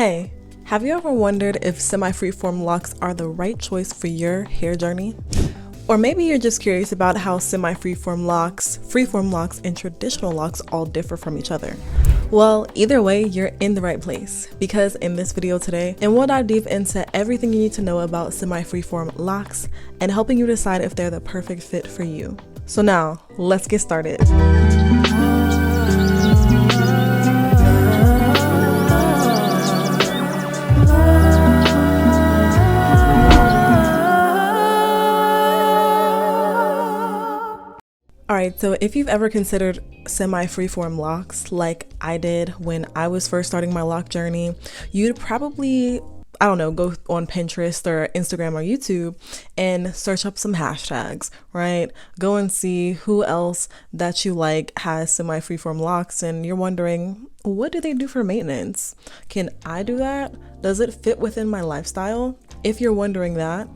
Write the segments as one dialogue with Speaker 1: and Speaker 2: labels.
Speaker 1: Hey, have you ever wondered if semi-freeform locks are the right choice for your hair journey? Or maybe you're just curious about how semi-freeform locks, freeform locks, and traditional locks all differ from each other. Well, either way, you're in the right place, because in this video today, we'll dive deep into everything you need to know about semi-freeform locks and helping you decide if they're the perfect fit for you. So now, let's get started. Alright, so if you've ever considered semi-freeform locks like I did when I was first starting my lock journey, you'd probably, go on Pinterest or Instagram or YouTube and search up some hashtags, right? Go and see who else that you like has semi-freeform locks, and you're wondering, what do they do for maintenance? Can I do that? Does it fit within my lifestyle? If you're wondering that,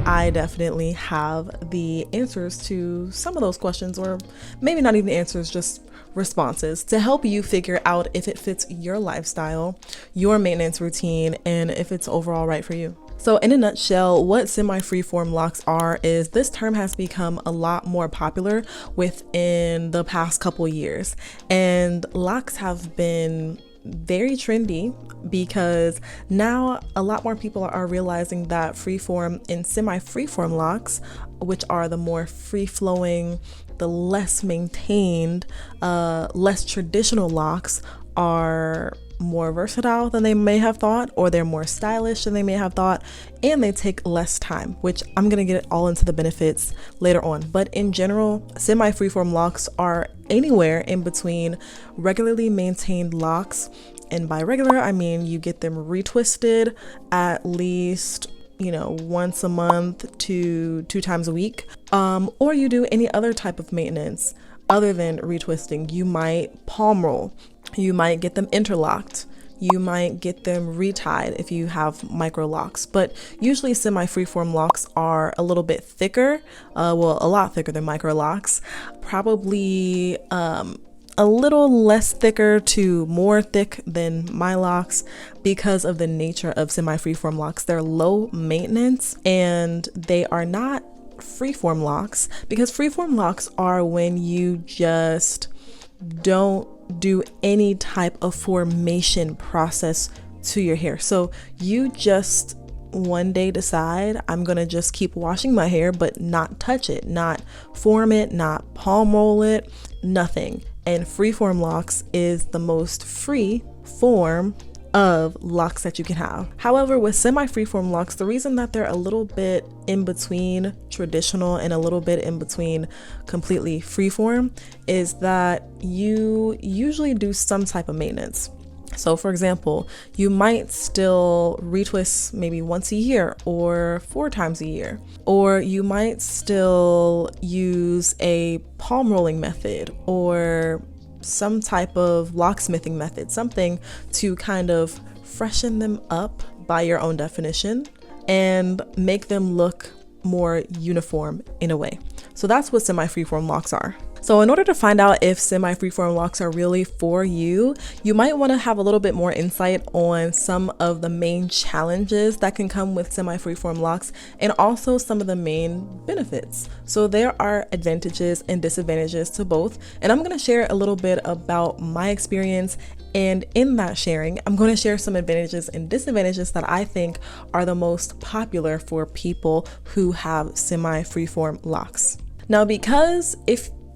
Speaker 1: I definitely have the answers to some of those questions, or maybe not even answers, just responses to help you figure out if it fits your lifestyle, your maintenance routine, and if it's overall right for you. So in a nutshell, what semi-freeform locks are is this term has become a lot more popular within the past couple years, and locks have been very trendy because now a lot more people are realizing that freeform and semi-freeform locks, which are the more free-flowing, the less maintained, less traditional locks, are more versatile than they may have thought, or they're more stylish than they may have thought, and they take less time, which I'm gonna get all into the benefits later on. But in general, semi-freeform locks are anywhere in between regularly maintained locks, and by regular I mean you get them retwisted at least once a month to 2 times a week, or you do any other type of maintenance other than retwisting. You might palm roll, you might get them interlocked, you might get them retied if you have micro locks, but usually semi-freeform locks are a little bit thicker, a lot thicker than micro locks, probably a little less thicker to more thick than my locks because of the nature of semi-freeform locks. They're low maintenance and they are not freeform locks, because freeform locks are when you just don't do any type of formation process to your hair. So you just one day decide, I'm gonna just keep washing my hair but not touch it, not form it, not palm roll it, nothing. And freeform locks is the most free form of locks that you can have. However, with semi-freeform locks, the reason that they're a little bit in between traditional and a little bit in between completely freeform is that you usually do some type of maintenance. So for example, you might still retwist maybe once a year or 4 times a year, or you might still use a palm rolling method or some type of locksmithing method, something to kind of freshen them up by your own definition and make them look more uniform in a way. So that's what semi-freeform locks are. So in order to find out if semi-freeform locks are really for you, you might want to have a little bit more insight on some of the main challenges that can come with semi-freeform locks and also some of the main benefits. So there are advantages and disadvantages to both, and I'm going to share a little bit about my experience, and in that sharing, I'm going to share some advantages and disadvantages that I think are the most popular for people who have semi-freeform locks. Now, because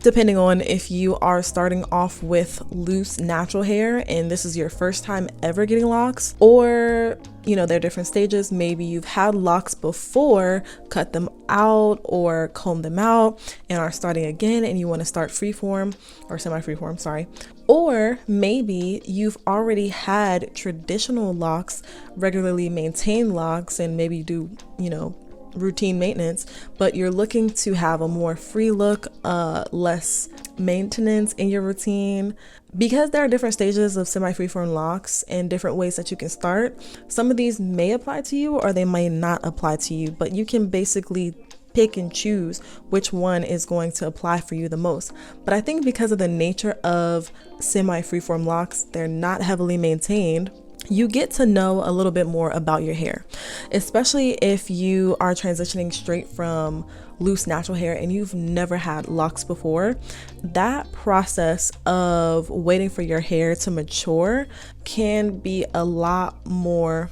Speaker 1: depending on if you are starting off with loose natural hair and this is your first time ever getting locks, or there are different stages. Maybe you've had locks before, cut them out or comb them out and are starting again and you want to start freeform or semi-freeform, sorry. Or maybe you've already had traditional locks, regularly maintained locks, and maybe you do, routine maintenance, but you're looking to have a more free look, less maintenance in your routine. Because there are different stages of semi-freeform locks and different ways that you can start, some of these may apply to you or they may not apply to you, but you can basically pick and choose which one is going to apply for you the most. But I think because of the nature of semi-freeform locks, they're not heavily maintained, you get to know a little bit more about your hair, especially if you are transitioning straight from loose natural hair and you've never had locks before. That process of waiting for your hair to mature can be a lot more,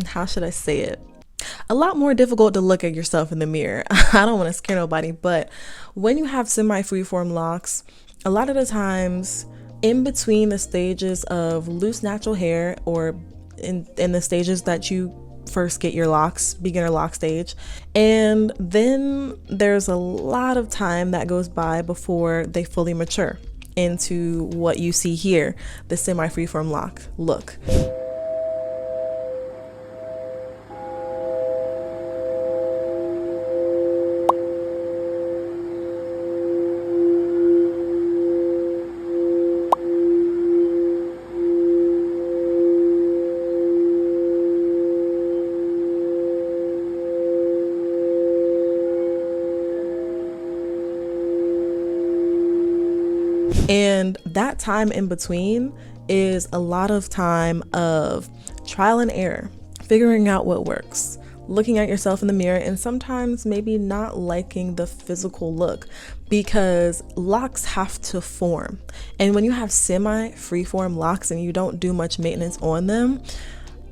Speaker 1: how should I say it? A lot more difficult to look at yourself in the mirror. I don't want to scare nobody, but when you have semi freeform locks, a lot of the times in between the stages of loose natural hair, or in the stages that you first get your locks, beginner lock stage, and then there's a lot of time that goes by before they fully mature into what you see here, the semi freeform lock look. And that time in between is a lot of time of trial and error, figuring out what works, looking at yourself in the mirror, and sometimes maybe not liking the physical look, because locks have to form. And when you have semi freeform locks and you don't do much maintenance on them,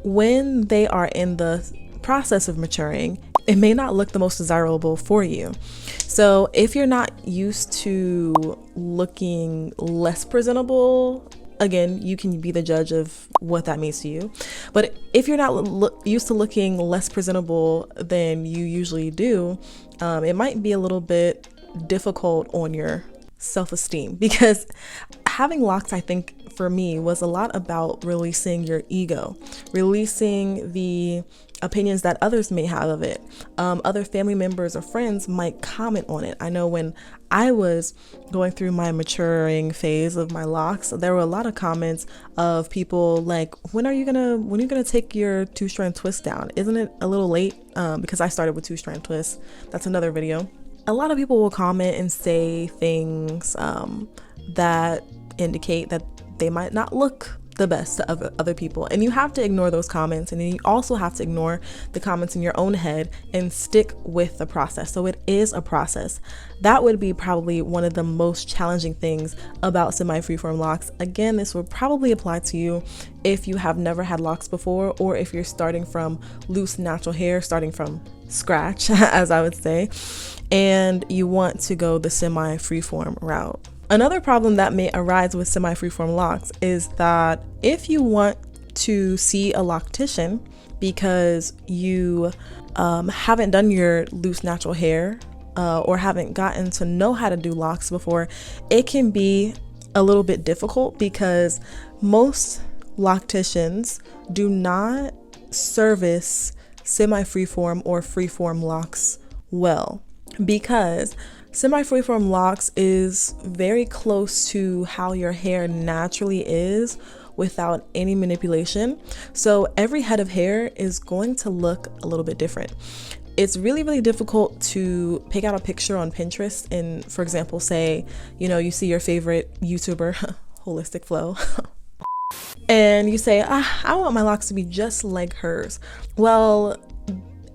Speaker 1: when they are in the process of maturing, it may not look the most desirable for you. So if you're not used to looking less presentable, again, you can be the judge of what that means to you. But if you're not used to looking less presentable than you usually do, it might be a little bit difficult on your self-esteem, because having locks, I think for me, was a lot about releasing your ego, releasing the opinions that others may have of it. Other family members or friends might comment on it. I know when I was going through my maturing phase of my locks, there were a lot of comments of people like, when are you gonna take your 2-strand twist down? Isn't it a little late? Because I started with 2-strand twists. That's another video. A lot of people will comment and say things that indicate that they might not look the best to other people, and you have to ignore those comments, and then you also have to ignore the comments in your own head and stick with the process. So it is a process. That would be probably one of the most challenging things about semi freeform locks. Again, this would probably apply to you if you have never had locks before, or if you're starting from loose natural hair, starting from scratch as I would say, and you want to go the semi freeform route. Another problem that may arise with semi freeform locks is that if you want to see a loctician because you haven't done your loose natural hair or haven't gotten to know how to do locks before, it can be a little bit difficult, because most locticians do not service semi freeform or freeform locks well, because semi freeform locks is very close to how your hair naturally is without any manipulation. So every head of hair is going to look a little bit different. It's really, really difficult to pick out a picture on Pinterest and, for example, say, you see your favorite YouTuber, Holistic Flow, and you say, I want my locks to be just like hers. Well,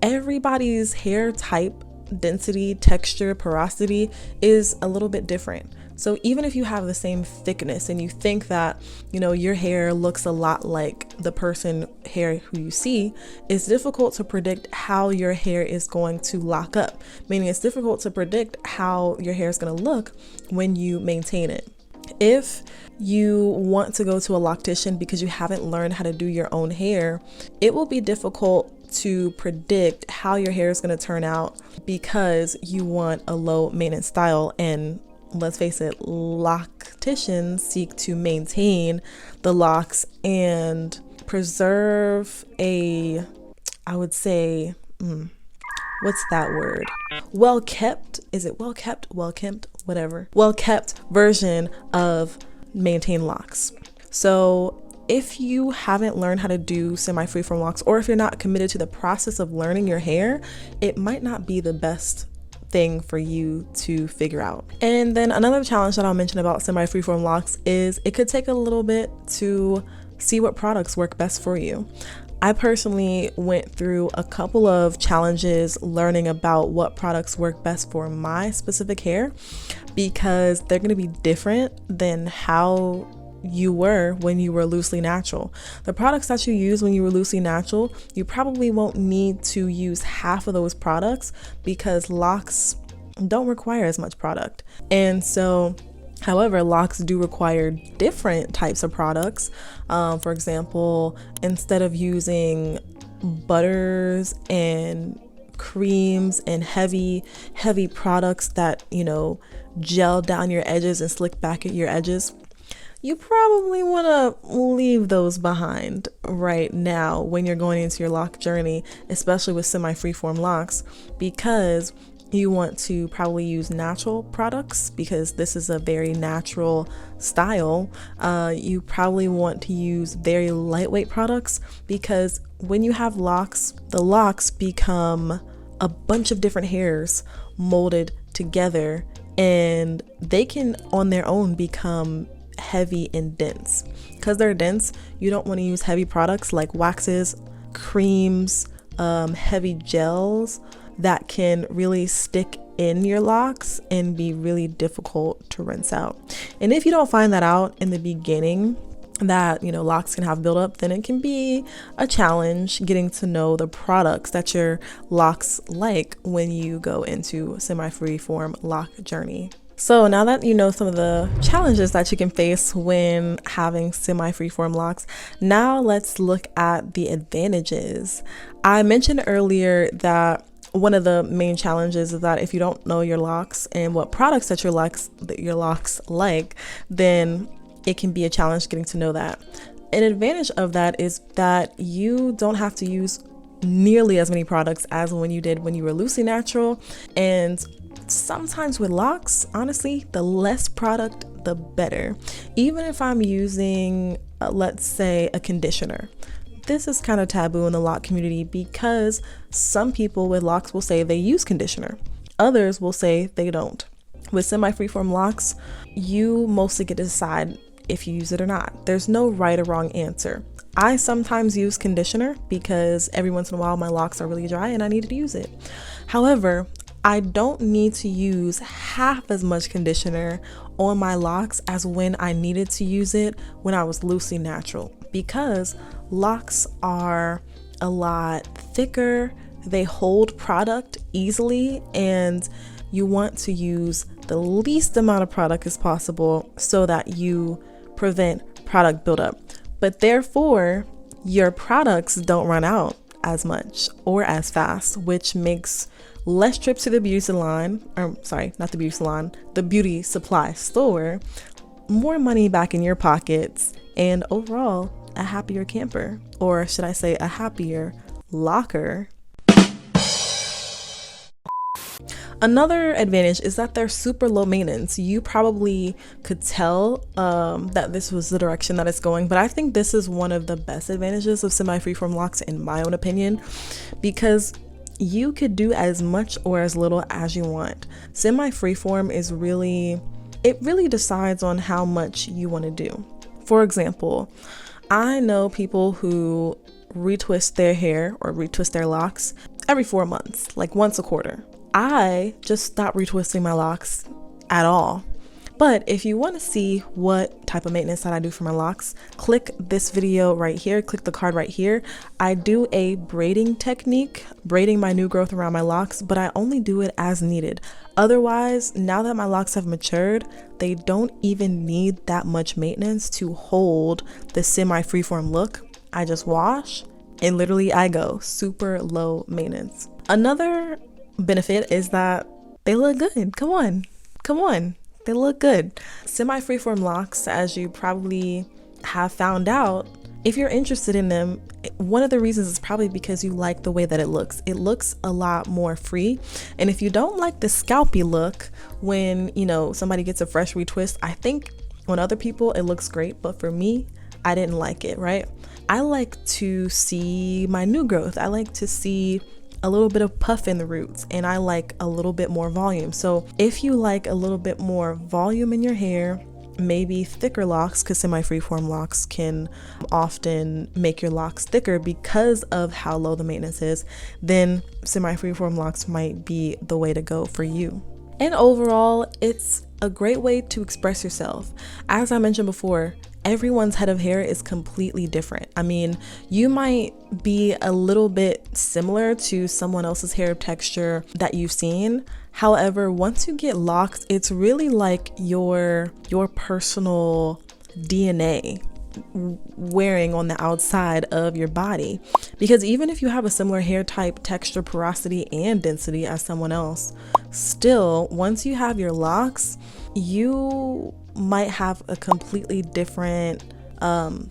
Speaker 1: everybody's hair type, density, texture, porosity is a little bit different. So even if you have the same thickness and you think that, your hair looks a lot like the person hair who you see, it's difficult to predict how your hair is going to lock up. Meaning it's difficult to predict how your hair is going to look when you maintain it. If you want to go to a loctician because you haven't learned how to do your own hair, it will be difficult to predict how your hair is going to turn out, because you want a low maintenance style. And let's face it, locticians seek to maintain the locks and preserve I would say, what's that word? Well kept version of maintained locks. So if you haven't learned how to do semi freeform locks, or if you're not committed to the process of learning your hair, it might not be the best thing for you to figure out. And then another challenge that I'll mention about semi freeform locks is it could take a little bit to see what products work best for you. I personally went through a couple of challenges learning about what products work best for my specific hair, because they're going to be different than how you were when you were loosely natural. The products that you use when you were loosely natural, you probably won't need to use half of those products because locks don't require as much product. And so however, locks do require different types of products. For example, instead of using butters and creams and heavy products that, gel down your edges and slick back at your edges, you probably want to leave those behind right now when you're going into your lock journey, especially with semi-freeform locks, because you want to probably use natural products because this is a very natural style. You probably want to use very lightweight products because when you have locks, the locks become a bunch of different hairs molded together, and they can on their own become heavy and dense. Because they're dense, you don't want to use heavy products like waxes, creams, heavy gels that can really stick in your locks and be really difficult to rinse out. And if you don't find that out in the beginning, that locks can have buildup, then it can be a challenge getting to know the products that your locks like when you go into semi-freeform lock journey. So now that you know some of the challenges that you can face when having semi-freeform locks, now let's look at the advantages. I mentioned earlier that one of the main challenges is that if you don't know your locks and what products that your locks like, then it can be a challenge getting to know that. An advantage of that is that you don't have to use nearly as many products as when you did when you were loosely natural. And sometimes with locks, honestly, the less product, the better. Even if I'm using, let's say, a conditioner. This is kind of taboo in the lock community because some people with locks will say they use conditioner. Others will say they don't. With semi-freeform locks, you mostly get to decide if you use it or not. There's no right or wrong answer. I sometimes use conditioner because every once in a while my locks are really dry and I need to use it. However, I don't need to use half as much conditioner on my locks as when I needed to use it when I was loosely natural, because locks are a lot thicker, they hold product easily, and you want to use the least amount of product as possible so that you prevent product buildup. But therefore, your products don't run out as much or as fast, which makes less trips to the beauty salon, the beauty supply store, more money back in your pockets, and overall a happier camper, or should I say a happier locker. Another advantage is that they're super low maintenance. You probably could tell that this was the direction that it's going, but I think this is one of the best advantages of semi-freeform locks in my own opinion, because you could do as much or as little as you want. Semi-freeform is really decides on how much you want to do. For example, I know people who retwist their hair or retwist their locks every 4 months, like once a quarter. I just stopped retwisting my locks at all. But if you want to see what type of maintenance that I do for my locks, click this video right here, click the card right here. I do a braiding technique, braiding my new growth around my locks, but I only do it as needed. Otherwise, now that my locks have matured, they don't even need that much maintenance to hold the semi-freeform look. I just wash and literally I go super low maintenance. Another benefit is that they look good. Come on. They look good. Semi-freeform locks, as you probably have found out, if you're interested in them, one of the reasons is probably because you like the way that it looks. It looks a lot more free. And if you don't like the scalpy look when, somebody gets a fresh retwist, I think on other people it looks great, but for me, I didn't like it, right? I like to see my new growth. I like to see a little bit of puff in the roots, and I like a little bit more volume. So if you like a little bit more volume in your hair maybe thicker locks, because semi-freeform locks can often make your locks thicker because of how low the maintenance is, then semi-freeform locks might be the way to go for you. And overall, it's a great way to express yourself. As I mentioned before, everyone's head of hair is completely different. I mean, you might be a little bit similar to someone else's hair texture that you've seen. However, once you get locks, it's really like your personal DNA wearing on the outside of your body. Because even if you have a similar hair type, texture, porosity, and density as someone else, still, once you have your locks, you might have a completely different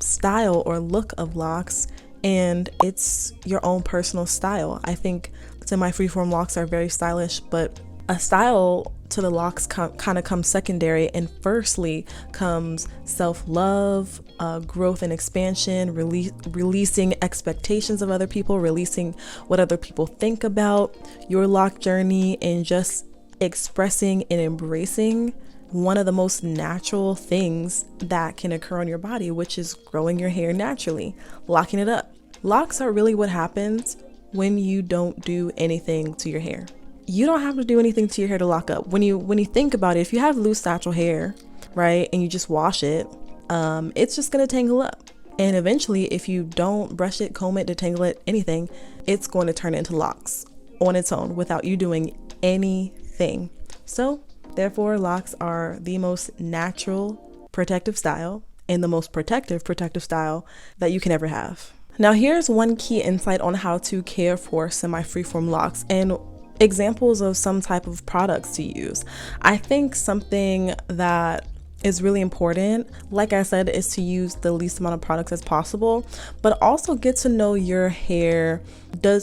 Speaker 1: style or look of locks, and it's your own personal style. I think semi-freeform locks are very stylish, but a style to the locks kind of comes secondary, and firstly comes self-love, growth and expansion, releasing expectations of other people, releasing what other people think about your lock journey, and just expressing and embracing one of the most natural things that can occur on your body, which is growing your hair naturally, locking it up. Locks are really what happens when you don't do anything to your hair. You don't have to do anything to your hair to lock up. When you think about it, if you have loose natural hair, right, and you just wash it, it's just gonna tangle up. And eventually, if you don't brush it, comb it, detangle it, anything, it's going to turn into locks on its own without you doing anything. So therefore, locks are the most natural protective style and the most protective style that you can ever have. Now, here's one key insight on how to care for semi-freeform locks and examples of some type of products to use. I think something that is really important, like I said, is to use the least amount of products as possible, but also get to know your hair.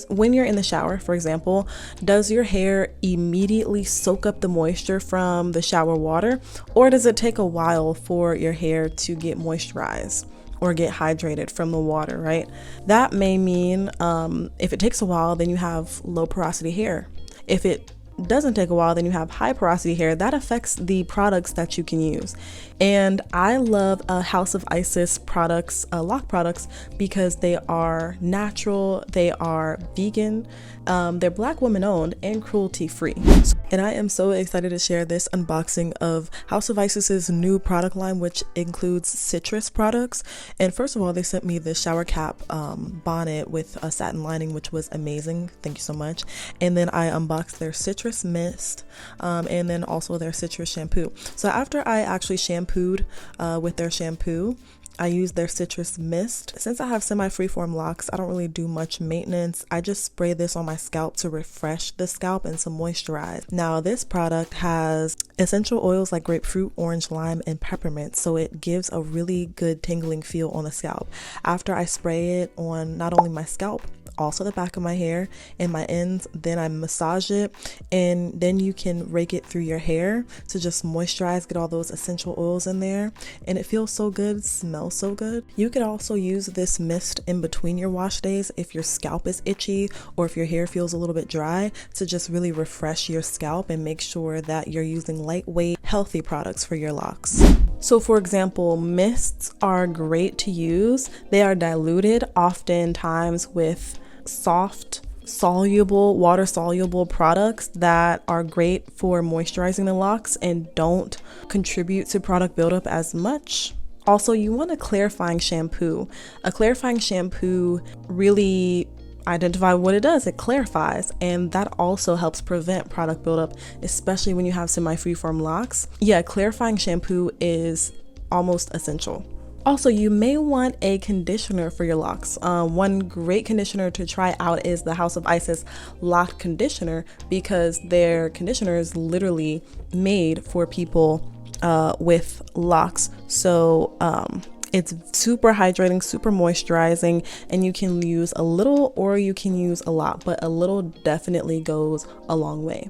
Speaker 1: When you're in the shower, for example, does your hair immediately soak up the moisture from the shower water, or does it take a while for your hair to get moisturized or get hydrated from the water, right? That may mean if it takes a while, then you have low porosity hair. If it doesn't take a while, then you have high porosity hair. That affects the products that you can use. And I love House of Isis products, lock products, because they are natural, they are vegan, they're Black women owned and cruelty free. And I am so excited to share this unboxing of House of Isis's new product line, which includes citrus products. And first of all, they sent me the shower cap bonnet with a satin lining, which was amazing. Thank you so much. And then I unboxed their citrus mist and then also their citrus shampoo. So after I actually shampooed with their shampoo, I use their citrus mist. Since I have semi-freeform locks, I don't really do much maintenance. I just spray this on my scalp to refresh the scalp and to moisturize. Now, this product has essential oils like grapefruit, orange, lime, and peppermint, so it gives a really good tingling feel on the scalp. After I spray it on not only my scalp, also the back of my hair and my ends, then I massage it, and then you can rake it through your hair to just moisturize, get all those essential oils in there, and it feels so good, smells so good. You could also use this mist in between your wash days if your scalp is itchy or if your hair feels a little bit dry, to just really refresh your scalp and make sure that you're using lightweight, healthy products for your locks. So for example, mists are great to use. They are diluted oftentimes with soft, soluble, water soluble products that are great for moisturizing the locks and don't contribute to product buildup as much. Also, you want a clarifying shampoo. A clarifying shampoo really identify what it does. It clarifies, and that also helps prevent product buildup, especially when you have semi-freeform locks. Yeah, clarifying shampoo is almost essential. Also, you may want a conditioner for your locks. One great conditioner to try out is the House of Isis Lock Conditioner, because their conditioner is literally made for people with locks. So it's super hydrating, super moisturizing, and you can use a little or you can use a lot, but a little definitely goes a long way.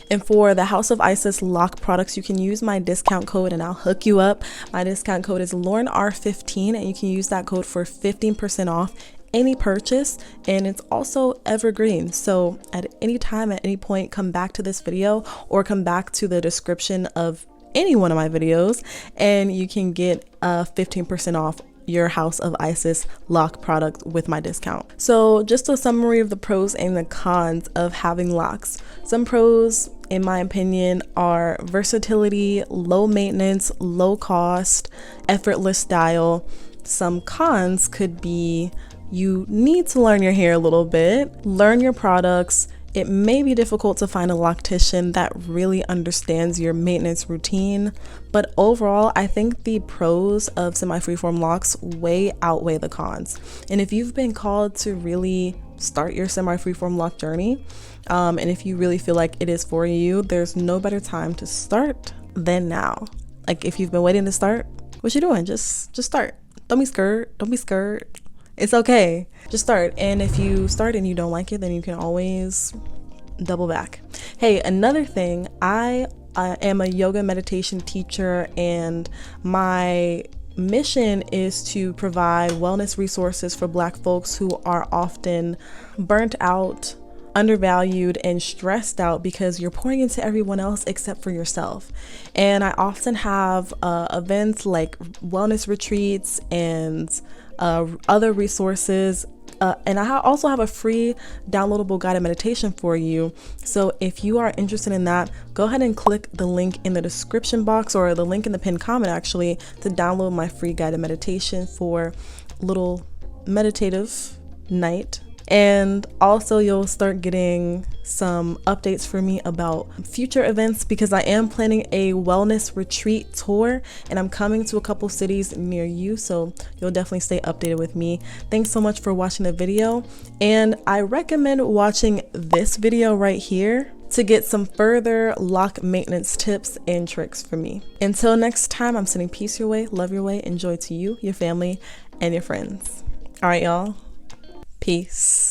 Speaker 1: And for the House of Isis lock products, you can use my discount code and I'll hook you up. My discount code is LoloNR15, and you can use that code for 15% off any purchase, and it's also evergreen. So at any time, at any point, come back to this video or come back to the description of any one of my videos, and you can get 15% off your House of Isis lock product with my discount. So just a summary of the pros and the cons of having locks. Some pros, in my opinion, are versatility, low maintenance, low cost, effortless style. Some cons could be you need to learn your hair a little bit, learn your products. It may be difficult to find a loctician that really understands your maintenance routine, but overall, I think the pros of semi-freeform locks way outweigh the cons. And if you've been called to really start your semi-freeform lock journey, and if you really feel like it is for you, there's no better time to start than now. Like, if you've been waiting to start, what you doing? Just start. Don't be scared. Don't be scared. It's okay. Just start. And if you start and you don't like it, then you can always double back. Hey, another thing, I am a yoga meditation teacher, and my mission is to provide wellness resources for Black folks who are often burnt out, undervalued, and stressed out because you're pouring into everyone else except for yourself. And I often have events like wellness retreats and other resources, and I also have a free downloadable guided meditation for you. So if you are interested in that, go ahead and click the link in the description box, or the link in the pinned comment actually, to download my free guided meditation for a little meditative night. And also you'll start getting some updates from me about future events, because I am planning a wellness retreat tour and I'm coming to a couple cities near you, so you'll definitely stay updated with me. Thanks so much for watching the video, and I recommend watching this video right here to get some further lock maintenance tips and tricks from me. Until next time, I'm sending peace your way, love your way, and joy to you, your family, and your friends. All right, y'all. Peace.